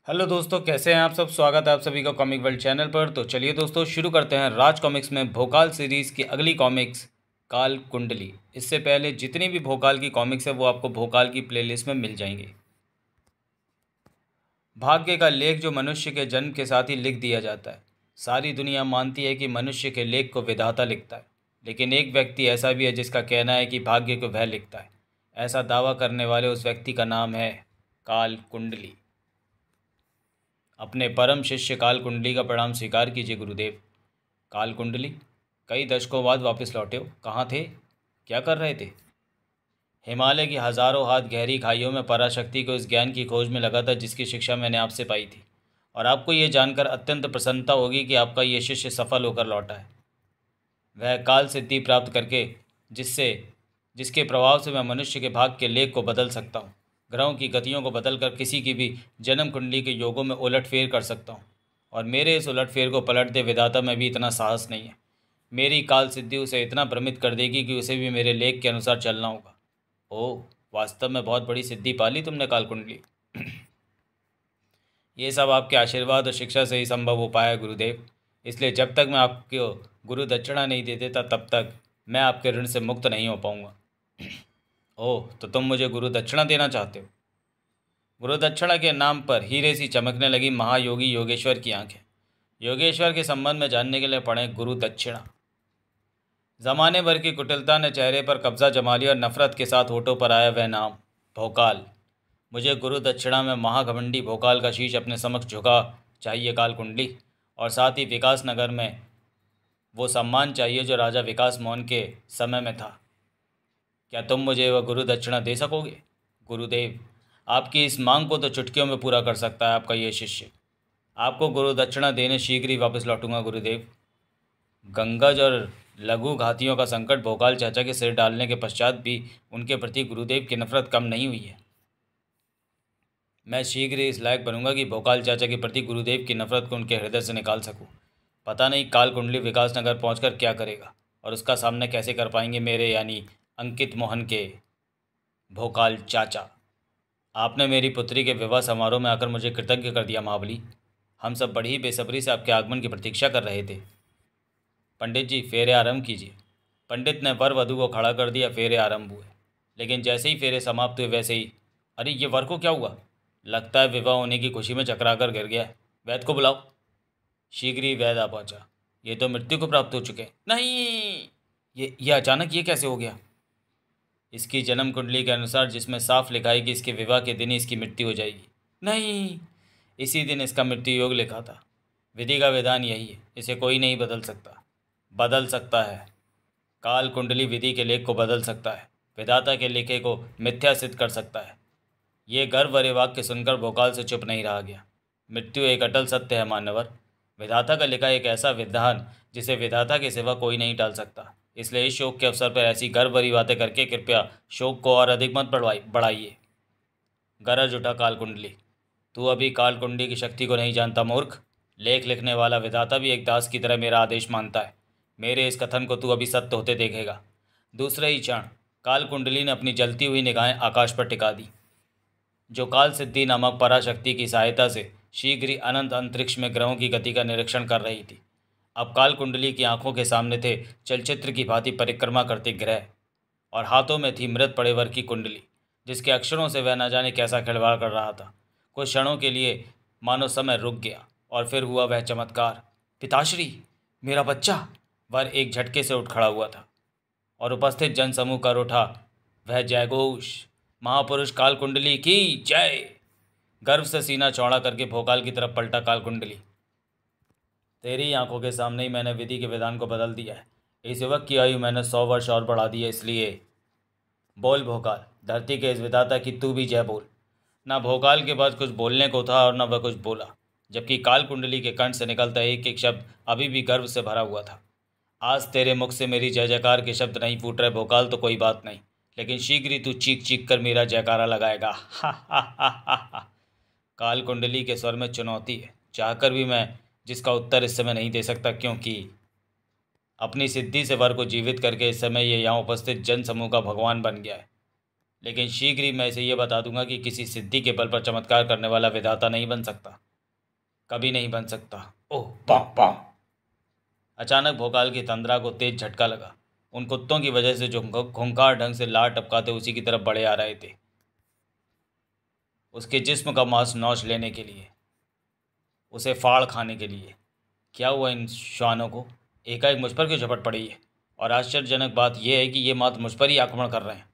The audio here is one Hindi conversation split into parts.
हेलो दोस्तों, कैसे हैं आप सब। स्वागत है आप सभी का कॉमिक वर्ल्ड चैनल पर। तो चलिए दोस्तों, शुरू करते हैं राज कॉमिक्स में भोकाल सीरीज़ की अगली कॉमिक्स काल कुंडली। इससे पहले जितनी भी भोकाल की कॉमिक्स है वो आपको भोकाल की प्लेलिस्ट में मिल जाएंगी। भाग्य का लेख जो मनुष्य के जन्म के साथ ही लिख दिया जाता है। सारी दुनिया मानती है कि मनुष्य के लेख को विधाता लिखता है, लेकिन एक व्यक्ति ऐसा भी है जिसका कहना है कि भाग्य को वह लिखता है। ऐसा दावा करने वाले उस व्यक्ति का नाम है काल कुंडली। अपने परम शिष्य काल कुंडली का प्रणाम स्वीकार कीजिए गुरुदेव। काल कुंडली, कई दशकों बाद वापस लौटे हो। कहाँ थे, क्या कर रहे थे। हिमालय की हजारों हाथ गहरी खाइयों में पराशक्ति को इस ज्ञान की खोज में लगा था जिसकी शिक्षा मैंने आपसे पाई थी। और आपको ये जानकर अत्यंत प्रसन्नता होगी कि आपका ये शिष्य सफल होकर लौटा है। वह काल सिद्धि प्राप्त करके जिससे जिसके प्रभाव से मैं मनुष्य के भाग्य के लेख को बदल सकता हूँ। ग्रहों की गतियों को बदलकर किसी की भी जन्म कुंडली के योगों में उलटफेर कर सकता हूँ। और मेरे इस उलटफेर को पलट दे विधाता में भी इतना साहस नहीं है। मेरी काल सिद्धि उसे इतना भ्रमित कर देगी कि उसे भी मेरे लेख के अनुसार चलना होगा। ओह, वास्तव में बहुत बड़ी सिद्धि पाली तुमने काल कुंडली। ये सब आपके आशीर्वाद और शिक्षा से ही संभव हो पाया है गुरुदेव। इसलिए जब तक मैं आपको गुरु दक्षिणा नहीं दे देता तब तक मैं आपके ऋण से मुक्त नहीं हो पाऊंगा। ओह, तो तुम मुझे गुरु दक्षिणा देना चाहते हो। गुरु दक्षिणा के नाम पर हीरे सी चमकने लगी महायोगी योगेश्वर की आंखें। योगेश्वर के संबंध में जानने के लिए पढ़े गुरु दक्षिणा। जमाने भर की कुटिलता ने चेहरे पर कब्जा जमा लिया और नफरत के साथ होठों पर आया वह नाम, भोकाल। मुझे गुरु दक्षिणा में महाघमंडी भोकाल का शीश अपने समक्ष झुका चाहिए काल कुंडली। और साथ ही विकास नगर में वो सम्मान चाहिए जो राजा विकास मोहन के समय में था। क्या तुम मुझे वह गुरु दक्षिणा दे सकोगे गुरुदेव। आपकी इस मांग को तो चुटकियों में पूरा कर सकता है आपका ये शिष्य। आपको गुरु दक्षिणा देने शीघ्र ही वापस लौटूंगा गुरुदेव। गंगज और लघु घातियों का संकट भोकाल चाचा के सिर डालने के पश्चात भी उनके प्रति गुरुदेव की नफरत कम नहीं हुई है। मैं शीघ्र ही इस लायक बनूंगा कि भोकाल चाचा के प्रति गुरुदेव की नफरत को उनके हृदय से निकाल सकूं। पता नहीं काल कुंडली विकास नगर पहुँच क्या करेगा और उसका सामना कैसे कर पाएंगे मेरे यानी अंकित मोहन के भोकाल चाचा। आपने मेरी पुत्री के विवाह समारोह में आकर मुझे कृतज्ञ कर दिया महाबली। हम सब बड़ी ही बेसब्री से आपके आगमन की प्रतीक्षा कर रहे थे। पंडित जी, फेरे आरंभ कीजिए। पंडित ने वर वधु को खड़ा कर दिया। फेरे आरंभ हुए, लेकिन जैसे ही फेरे समाप्त हुए वैसे ही, अरे ये वर को क्या हुआ। लगता है विवाह होने की खुशी में चकराकर गिर गया। वैद्य को बुलाओ। शीघ्र ही वैद्य आ पहुंचा। ये तो मृत्यु को प्राप्त हो चुके। नहीं, ये अचानक ये कैसे हो गया। इसकी जन्म कुंडली के अनुसार जिसमें साफ लिखा है कि इसके विवाह के दिन ही इसकी मृत्यु हो जाएगी। नहीं, इसी दिन इसका मृत्यु योग लिखा था। विधि का विधान यही है, इसे कोई नहीं बदल सकता। बदल सकता है। काल कुंडली विधि के लेख को बदल सकता है, विधाता के लिखे को मिथ्या सिद्ध कर सकता है। ये गर्व भरे वाक्य सुनकर भोकाल से चुप नहीं रहा गया। मृत्यु एक अटल सत्य है मान्यवर। विधाता का लिखा एक ऐसा विधान जिसे विधाता के सिवा कोई नहीं टाल सकता। इसलिए इस शोक के अवसर पर ऐसी गर्व भरी बातें करके कृपया शोक को और अधिक मत बढ़ाइए। गरज उठा काल कुंडली। तू अभी काल कुंडली की शक्ति को नहीं जानता मूर्ख। लेख लिखने वाला विधाता भी एक दास की तरह मेरा आदेश मानता है। मेरे इस कथन को तू अभी सत्य होते देखेगा। दूसरे ही क्षण काल कुंडली ने अपनी जलती हुई निगाहें आकाश पर टिका दी, जो काल सिद्धि नामक पराशक्ति की सहायता से शीघ्र ही अनंत अंतरिक्ष में ग्रहों की गति का निरीक्षण कर रही थी। अब काल कुंडली की आंखों के सामने थे चलचित्र की भांति परिक्रमा करते ग्रह, और हाथों में थी मृत पड़े वर की कुंडली, जिसके अक्षरों से वह न जाने कैसा खिलवाड़ कर रहा था। कुछ क्षणों के लिए मानो समय रुक गया और फिर हुआ वह चमत्कार। पिताश्री, मेरा बच्चा। वर एक झटके से उठ खड़ा हुआ था और उपस्थित जनसमूह कर उठा वह जयघोष, महापुरुष काल कुंडली की जय। गर्व से सीना चौड़ा करके भोकाल की तरफ पलटा काल कुंडली। तेरी आंखों के सामने ही मैंने विधि के विधान को बदल दिया है। इस युवक की आयु मैंने 100 वर्ष और बढ़ा दी है। इसलिए बोल भोकाल, धरती के इस विधाता की तू भी जय बोल। ना भोकाल के पास कुछ बोलने को था और न वह कुछ बोला, जबकि काल कुंडली के कंठ से निकलता एक एक शब्द अभी भी गर्व से भरा हुआ था। आज तेरे मुख से मेरी जय जयकार के शब्द नहीं फूट रहे भोकाल तो कोई बात नहीं, लेकिन शीघ्र ही तू चीख चीख कर मेरा जयकारा लगाएगा। हा हा हा हा हा। काल कुंडली के स्वर में चुनौती है, चाहकर भी मैं जिसका उत्तर इस समय नहीं दे सकता, क्योंकि अपनी सिद्धि से वर को जीवित करके इस समय ये यहाँ उपस्थित जन समूह का भगवान बन गया है। लेकिन शीघ्र ही मैं इसे ये बता दूंगा कि किसी सिद्धि के बल पर चमत्कार करने वाला विधाता नहीं बन सकता, कभी नहीं बन सकता। ओह पा पा। अचानक भोकाल की तंद्रा को तेज झटका लगा। उन कुत्तों की वजह से जो खूंखार ढंग से लार टपकाते उसी की तरफ बढ़े आ रहे थे, उसके जिस्म का मांस नौच लेने के लिए, उसे फाड़ खाने के लिए। क्या हुआ इन श्वानों को? एकाएक मुझ पर क्यों झपट पड़ी है? और आश्चर्यजनक बात यह है कि ये मात्र मुझ पर ही आक्रमण कर रहे हैं,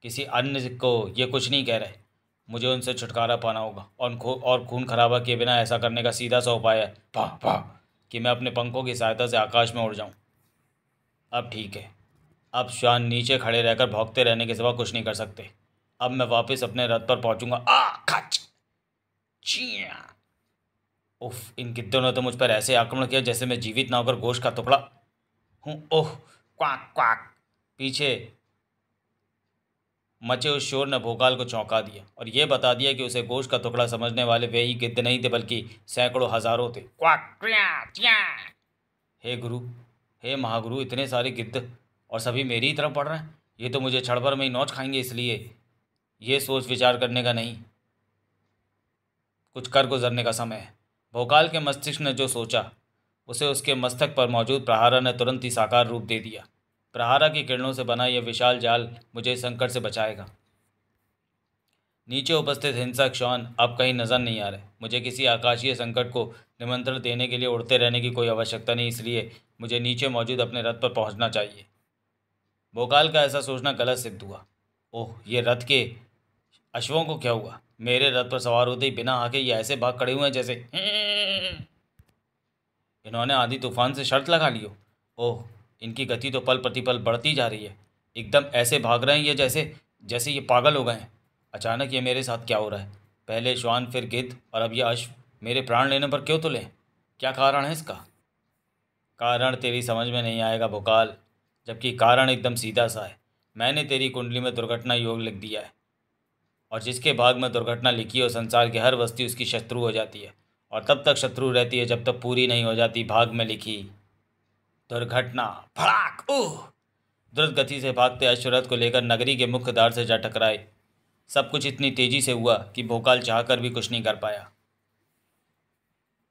किसी अन्य को ये कुछ नहीं कह रहे। मुझे उनसे छुटकारा पाना होगा और खून खराबा किए बिना ऐसा करने का सीधा सा उपाय है पा पा कि मैं अपने पंखों की सहायता से आकाश में उड़ जाऊं। अब ठीक है। अब श्वान नीचे खड़े रहकर भौंकते रहने के सिवा कुछ नहीं कर सकते। अब मैं वापस अपने रथ पर पहुंचूंगा। आ खच चिया। उफ, इन गिद्धों ने तो मुझ पर ऐसे आक्रमण किया जैसे मैं जीवित ना होकर गोश्त का टुकड़ा हूँ। ओह क्वाक क्वाक। पीछे मचे उस शोर ने भोकाल को चौंका दिया और यह बता दिया कि उसे गोश्त का टुकड़ा समझने वाले वे ही गिद्ध नहीं थे बल्कि सैकड़ों हजारों थे। क्वाक क्रिया चिया। हे गुरु, हे महागुरु, इतने सारे गिद्ध और सभी मेरी ही तरफ पड़ रहे हैं। ये तो मुझे क्षण भर में ही नोच खाएंगे, इसलिए ये सोच विचार करने का नहीं, कुछ कर गुजरने का समय है। भोकाल के मस्तिष्क ने जो सोचा उसे उसके मस्तक पर मौजूद प्रहारा ने तुरंत ही साकार रूप दे दिया। प्रहारा की किरणों से बना यह विशाल जाल मुझे इस संकट से बचाएगा। नीचे उपस्थित हिंसक श्वान अब कहीं नजर नहीं आ रहे। मुझे किसी आकाशीय संकट को निमंत्रण देने के लिए उड़ते रहने की कोई आवश्यकता नहीं, इसलिए मुझे नीचे मौजूद अपने रथ पर पहुंचना चाहिए। भोकाल का ऐसा सोचना गलत सिद्ध हुआ। ओह, ये रथ के अश्वों को क्या हुआ? मेरे रथ पर सवार होते ही बिना आके ये ऐसे भाग खड़े हुए हैं जैसे इन्होंने आधी तूफान से शर्त लगा ली हो। ओह, इनकी गति तो पल प्रतिपल बढ़ती जा रही है। एकदम ऐसे भाग रहे हैं ये जैसे जैसे ये पागल हो गए हैं। अचानक ये मेरे साथ क्या हो रहा है? पहले श्वान, फिर गिद्ध और अब यह अश्व मेरे प्राण लेने पर क्यों तुले? क्या कारण है इसका? कारण तेरी समझ में नहीं आएगा भोकाल, जबकि कारण एकदम सीधा सा है। मैंने तेरी कुंडली में दुर्घटना योग लिख दिया है, और जिसके भाग में दुर्घटना लिखी हो संसार की हर वस्तु उसकी शत्रु हो जाती है, और तब तक शत्रु रहती है जब तक पूरी नहीं हो जाती भाग में लिखी दुर्घटना। फड़ाक उह। द्रुत गति से भागते अश्वरथ को लेकर नगरी के मुख्य द्वार से जा टकराए। सब कुछ इतनी तेजी से हुआ कि भोकाल चाहकर भी कुछ नहीं कर पाया।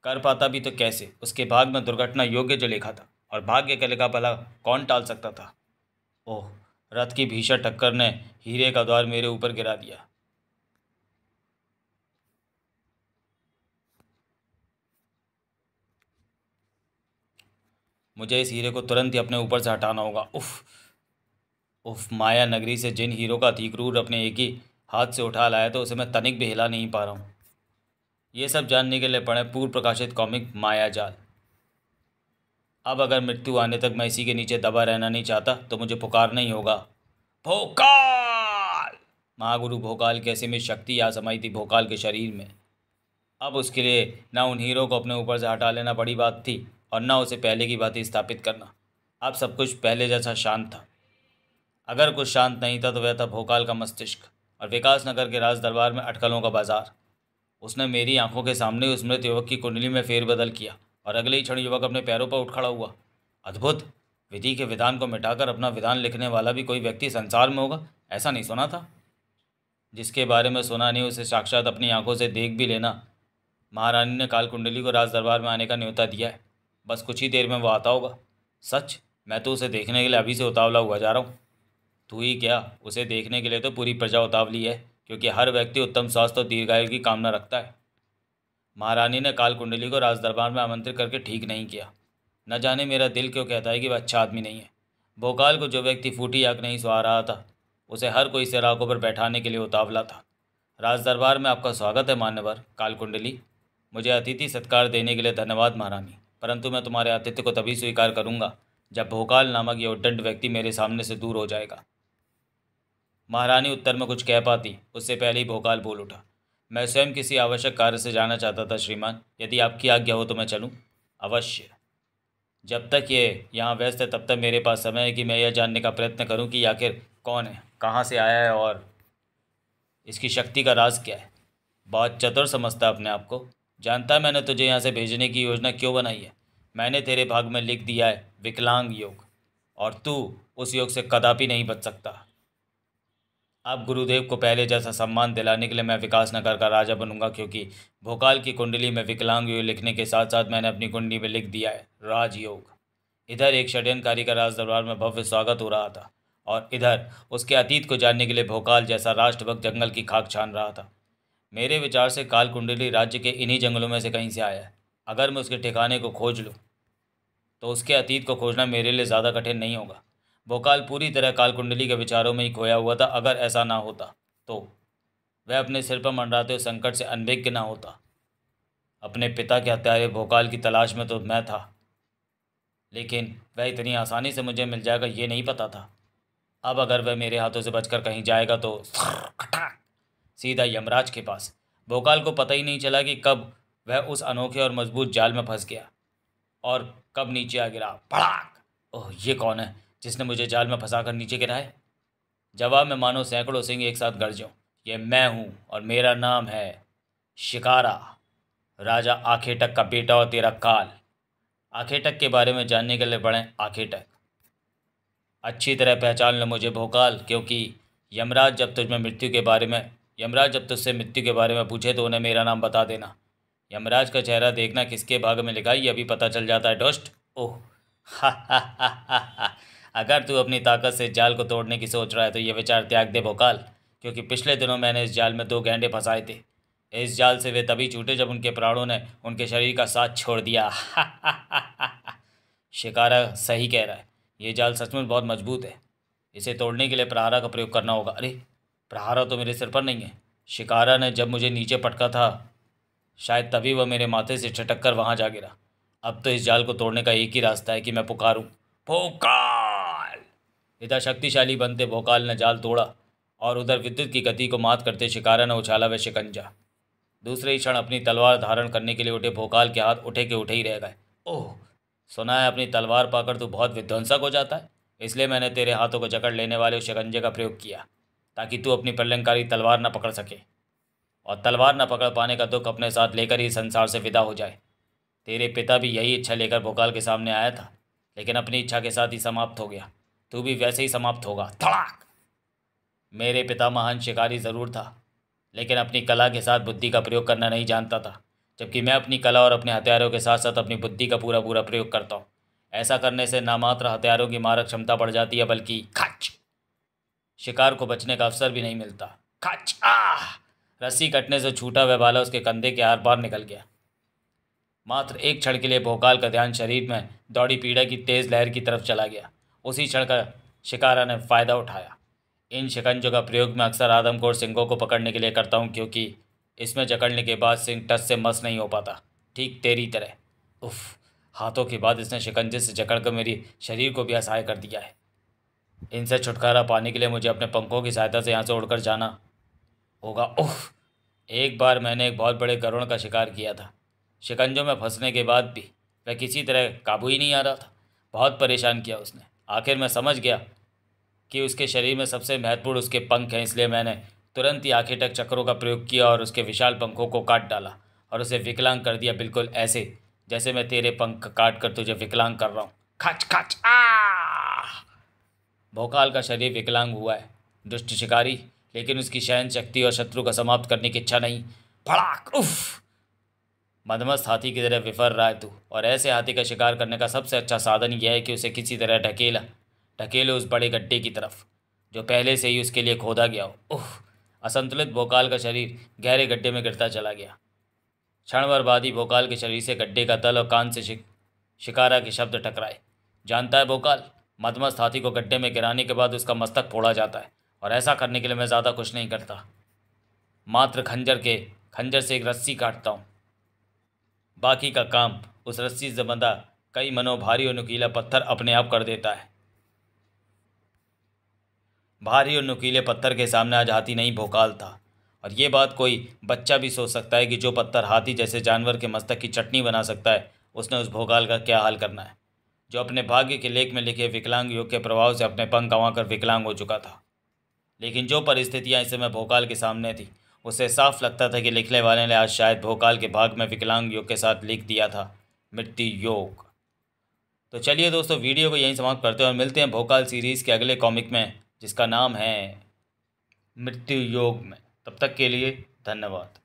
कर पाता भी तो कैसे? उसके भाग में दुर्घटना योग्य जो लिखा था, और भाग्य का लिखा भला कौन टाल सकता था? ओह, रथ की भीषण टक्कर ने हीरे का द्वार मेरे ऊपर गिरा दिया। मुझे इस हीरे को तुरंत ही अपने ऊपर से हटाना होगा। उफ उफ, माया नगरी से जिन हीरों का अधिक्रूर अपने एक ही हाथ से उठा लाया तो उसे मैं तनिक भी हिला नहीं पा रहा हूँ। ये सब जानने के लिए पढ़े पूर्व प्रकाशित कॉमिक माया जाल। अब अगर मृत्यु आने तक मैं इसी के नीचे दबा रहना नहीं चाहता तो मुझे पुकारना ही होगा। भोकाल! महागुरु भोकाल की असीमित शक्ति आ समाई थी भोकाल के शरीर में। अब उसके लिए न उन हीरों को अपने ऊपर से हटा लेना बड़ी बात थी और न उसे पहले की बात स्थापित करना। अब सब कुछ पहले जैसा शांत था। अगर कुछ शांत नहीं था तो वह था भोकाल का मस्तिष्क और विकास नगर के राज दरबार में अटकलों का बाजार। उसने मेरी आंखों के सामने उस मृत युवक की कुंडली में फेरबदल किया और अगले ही क्षण युवक अपने पैरों पर उठ खड़ा हुआ। अद्भुत! विधि के विधान को मिटाकर अपना विधान लिखने वाला भी कोई व्यक्ति संसार में होगा, ऐसा नहीं सुना था। जिसके बारे में सुना नहीं उसे साक्षात अपनी आंखों से देख भी लेना। महारानी ने काल कुंडली को राज दरबार में आने का न्योता दिया है। बस कुछ ही देर में वो आता होगा। सच, मैं तो उसे देखने के लिए अभी से उतावला हुआ जा रहा हूँ। तू ही क्या, उसे देखने के लिए तो पूरी प्रजा उतावली है, क्योंकि हर व्यक्ति उत्तम स्वास्थ्य और दीर्घायु की कामना रखता है। महारानी ने काल कुंडली को राज दरबार में आमंत्रित करके ठीक नहीं किया। न जाने मेरा दिल क्यों कहता है कि वह अच्छा आदमी नहीं है। भोकाल को जो व्यक्ति फूटी आंख नहीं सुहा रहा था उसे हर कोई सिर आंखों पर बैठाने के लिए उतावला था। राज दरबार में आपका स्वागत है मान्यवर काल कुंडली। मुझे अतिथि सत्कार देने के लिए धन्यवाद महारानी, परंतु मैं तुम्हारे आतिथ्य को तभी स्वीकार करूंगा जब भोकाल नामक ये उद्दंड व्यक्ति मेरे सामने से दूर हो जाएगा। महारानी उत्तर में कुछ कह पाती उससे पहले ही भोकाल बोल उठा। मैं स्वयं किसी आवश्यक कार्य से जाना चाहता था श्रीमान, यदि आपकी आज्ञा हो तो मैं चलूं? अवश्य। जब तक ये यहाँ व्यस्त है तब तक मेरे पास समय है कि मैं यह जानने का प्रयत्न करूं कि आखिर कौन है, कहाँ से आया है और इसकी शक्ति का राज क्या है। बहुत चतुर समझता अपने आप को। जानता है मैंने तुझे यहाँ से भेजने की योजना क्यों बनाई है। मैंने तेरे भाग में लिख दिया है विकलांग योग, और तू उस योग से कदापि नहीं बच सकता। अब गुरुदेव को पहले जैसा सम्मान दिलाने के लिए मैं विकासनगर का राजा बनूंगा, क्योंकि भोकाल की कुंडली में विकलांग योग लिखने के साथ साथ मैंने अपनी कुंडली में लिख दिया है राजयोग। इधर एक षड्यंत्रकारी का राज दरबार में भव्य स्वागत हो रहा था, और इधर उसके अतीत को जानने के लिए भोकाल जैसा राष्ट्रभक्त जंगल की खाक छान रहा था। मेरे विचार से काल कुंडली राज्य के इन्हीं जंगलों में से कहीं से आया है। अगर मैं उसके ठिकाने को खोज लूँ तो उसके अतीत को खोजना मेरे लिए ज़्यादा कठिन नहीं होगा। भोकाल पूरी तरह काल कुंडली के विचारों में ही खोया हुआ था। अगर ऐसा ना होता तो वह अपने सिर पर मंडराते हुए संकट से अनभिज्ञ ना होता। अपने पिता के हत्यारे भोकाल की तलाश में तो मैं था, लेकिन वह इतनी आसानी से मुझे मिल जाएगा ये नहीं पता था। अब अगर वह मेरे हाथों से बचकर कहीं जाएगा तो सीधा यमराज के पास। भोकाल को पता ही नहीं चला कि कब वह उस अनोखे और मजबूत जाल में फंस गया और कब नीचे आ गिरा। भड़ाक! ओह, ये कौन है जिसने मुझे जाल में फंसाकर नीचे गिरा है? जवाब में मानो सैकड़ों सिंह एक साथ गरजों। ये मैं हूँ और मेरा नाम है शिकारा, राजा आखेटक का बेटा और तेरा काल। आखेटक के बारे में जानने के लिए बढ़े आखेटक। अच्छी तरह पहचान लो मुझे भोकाल, क्योंकि यमराज जब तुझसे मृत्यु के बारे में पूछे तो उन्हें मेरा नाम बता देना। यमराज का चेहरा देखना किसके भाग में लिखा ये अभी पता चल जाता है दोस्त। ओह, हा हा हा हा हा। अगर तू अपनी ताकत से इस जाल को तोड़ने की सोच रहा है तो ये विचार त्याग दे भोकाल, क्योंकि पिछले दिनों मैंने इस जाल में 2 गैंडे फंसाए थे। इस जाल से वे तभी छूटे जब उनके प्राणों ने उनके शरीर का साथ छोड़ दिया। शिकारा सही कह रहा है, ये जाल सचमुच बहुत मजबूत है। इसे तोड़ने के लिए प्रहारा का प्रयोग करना होगा। अरे, प्रहारा तो मेरे सिर पर नहीं है। शिकारा ने जब मुझे नीचे पटका था शायद तभी वह मेरे माथे से छटक कर वहाँ जा गिरा। अब तो इस जाल को तोड़ने का एक ही रास्ता है कि मैं पुकारूं, भोकाल। इधर शक्तिशाली बनते भोकाल ने जाल तोड़ा और उधर विद्युत की गति को मात करते शिकारा ने उछाला वह शिकंजा। दूसरे ही क्षण अपनी तलवार धारण करने के लिए उठे भोकाल के हाथ उठे के उठे ही रह गए। ओह, सुना है अपनी तलवार पाकर तू बहुत विध्वंसक हो जाता है, इसलिए मैंने तेरे हाथों को जकड़ लेने वाले उस शिकंजे का प्रयोग किया ताकि तू अपनी प्रलयंकारी तलवार न पकड़ सके, और तलवार न पकड़ पाने का दुख अपने साथ लेकर ही संसार से विदा हो जाए। तेरे पिता भी यही इच्छा लेकर भोकाल के सामने आया था, लेकिन अपनी इच्छा के साथ ही समाप्त हो गया। तू भी वैसे ही समाप्त होगा। धड़ाक! मेरे पिता महान शिकारी ज़रूर था, लेकिन अपनी कला के साथ बुद्धि का प्रयोग करना नहीं जानता था, जबकि मैं अपनी कला और अपने हथियारों के साथ साथ अपनी बुद्धि का पूरा पूरा प्रयोग करता हूँ। ऐसा करने से ना मात्र हथियारों की मारक क्षमता बढ़ जाती है, बल्कि खच, शिकार को बचने का अवसर भी नहीं मिलता। खच! आह! रस्सी कटने से छूटा वह भाला उसके कंधे के आर पार निकल गया। मात्र एक क्षण के लिए भोकाल का ध्यान शरीर में दौड़ी पीड़ा की तेज लहर की तरफ चला गया। उसी क्षण का शिकारा ने फायदा उठाया। इन शिकंजों का प्रयोग मैं अक्सर आदमखोर सिंहों को पकड़ने के लिए करता हूँ, क्योंकि इसमें जकड़ने के बाद सिंह टस से मस नहीं हो पाता, ठीक तेरी तरह। उफ, हाथों के बाद इसने शिकंजे से जकड़कर मेरी शरीर को भी असहाय कर दिया है। इनसे छुटकारा पाने के लिए मुझे अपने पंखों की सहायता से यहाँ से उड़कर जाना होगा। उफ, एक बार मैंने एक बहुत बड़े गरुड़ का शिकार किया था। शिकंजों में फंसने के बाद भी वह किसी तरह काबू ही नहीं आ रहा था। बहुत परेशान किया उसने। आखिर मैं समझ गया कि उसके शरीर में सबसे महत्वपूर्ण उसके पंख हैं, इसलिए मैंने तुरंत ही आखेटक चक्रों का प्रयोग किया और उसके विशाल पंखों को काट डाला और उसे विकलांग कर दिया, बिल्कुल ऐसे जैसे मैं तेरे पंख काट कर तुझे विकलांग कर रहा हूँ। खच खच! आ! भोकाल का शरीर विकलांग हुआ है, दुष्ट शिकारी, लेकिन उसकी सहन शक्ति और शत्रु को समाप्त करने की इच्छा नहीं। भड़ाक! उफ! मदमस्त हाथी की तरह विफर रहा है तू, और ऐसे हाथी का शिकार करने का सबसे अच्छा साधन यह है कि उसे किसी तरह ढकेले उस बड़े गड्ढे की तरफ जो पहले से ही उसके लिए खोदा गया हो। उफ! असंतुलित भोकाल का शरीर गहरे गड्ढे में गिरता चला गया। क्षण भर बाद ही भोकाल के शरीर से गड्ढे का तल और कान से शिकारा के शब्द टकराए। जानता है भोकाल, मदमस्त हाथी को गड्ढे में गिराने के बाद उसका मस्तक फोड़ा जाता है, और ऐसा करने के लिए मैं ज़्यादा कुछ नहीं करता, मात्र खंजर से एक रस्सी काटता हूँ। बाकी का काम उस रस्सी से बंधा कई मनों भारी और नुकीला पत्थर अपने आप कर देता है। भारी और नुकीले पत्थर के सामने आज हाथी नहीं भोकाल था, और ये बात कोई बच्चा भी सोच सकता है कि जो पत्थर हाथी जैसे जानवर के मस्तक की चटनी बना सकता है, उसने उस भोकाल का क्या हाल करना है, जो अपने भाग्य के लेख में लिखे विकलांग योग के प्रभाव से अपने पंख गंवाकर विकलांग हो चुका था। लेकिन जो परिस्थितियाँ इस समय भोकाल के सामने थी, उससे साफ लगता था कि लिखने वाले ने आज शायद भोकाल के भाग में विकलांग योग के साथ लिख दिया था मृत्यु योग। तो चलिए दोस्तों, वीडियो को यहीं समाप्त करते हैं और मिलते हैं भोकाल सीरीज़ के अगले कॉमिक में, जिसका नाम है मृत्यु योग में। तब तक के लिए धन्यवाद।